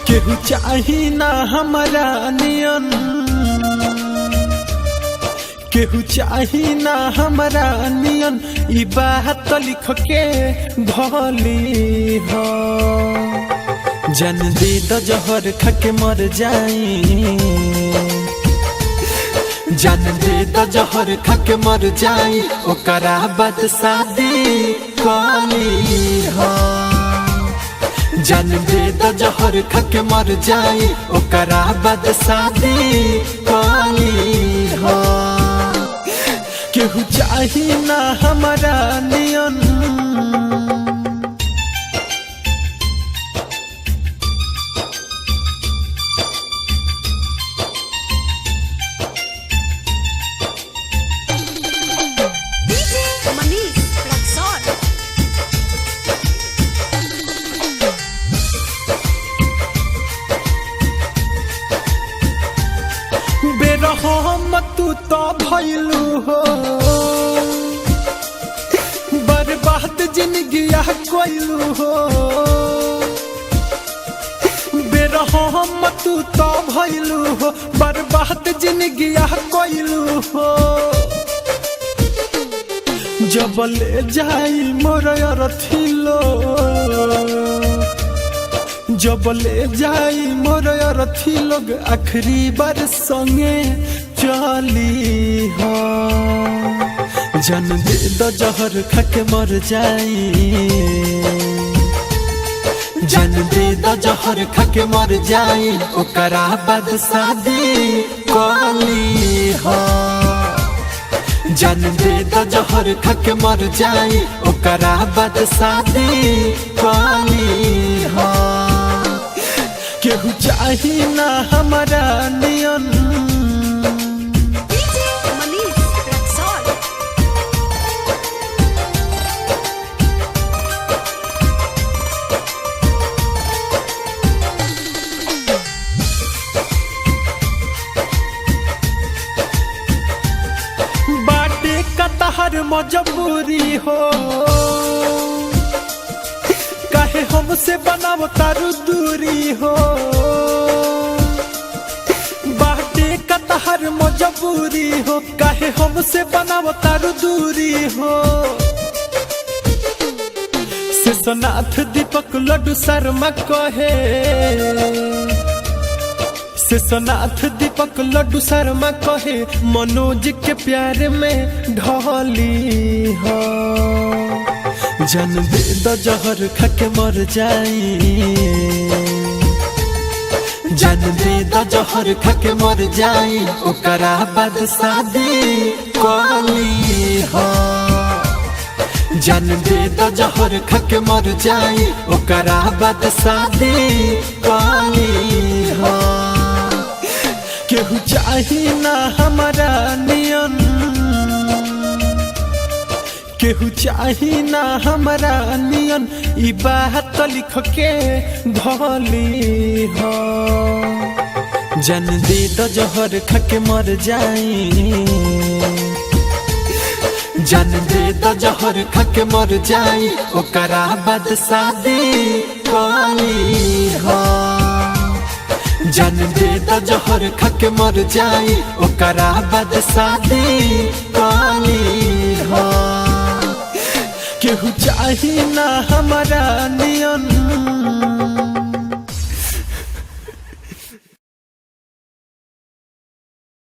केहू चाही ना हमारा नियन, केहू चाही ना हमारा नियन, ई बात लिख के भली हो। जन दे द जहर खा के मर जाई, जन दे द जहर खा के मर जाई, ओकरा बाद शादी कली हो। जन दे द जहर खा के मर जाई, ओकरा बाद शादी कली हो। केहू चाही ना हमारा नियन, बेरहम तू तो भइलू हो, बर्बाद जिंदगी कोइलू हो। बेरहम तू तो भइलू हो, बर्बाद जिंदगी कोइलू हो। जब ले जाई मोर अरथिलो, जब ले जाई मोर अरथी लोग, आखिरी बार संगे चली हो। जन दे द जहर खा के मर जाई, जन दे द जहर खा के मर जाई, ओकरा बाद शादी कली हो। जन दे द जहर खा के मर जाई, ओकरा बाद शादी कली हो। केहू चाही ना हमारा नियन, बाटे का तहर मजबूरी हो, काहे हमसे बनाव तारू दूरी हो। बाटे का तहर मजबूरी हो, काहे हमसे बनाव तारू दूरी हो। शेषनाथ दीपक लड्डू शर्मा कहे, शेषनाथ दीपक लड्डू शर्मा कहे, मनोज के प्यार में ढली हो। जन दे द जहर खा के मर जाई, जन दे द जहर खा के मर जाई, ओकरा बाद शादी कली हो। जन दे द जहर खा के मर जाई, ओकरा बाद शादी कली हो। केहू चाही ना हमारा नियन, केहू चाही ना हमारा नियन, ई बात लिख के भली हो। जन दे द जहर खा के मर जाई, जन दे द जहर खा के मर जाई, ओकरा बाद शादी कली हो। जन दे द जहर खा के मर जाई, ओकरा बाद शादी कली हो। केहू चाही ना हमारा नियन।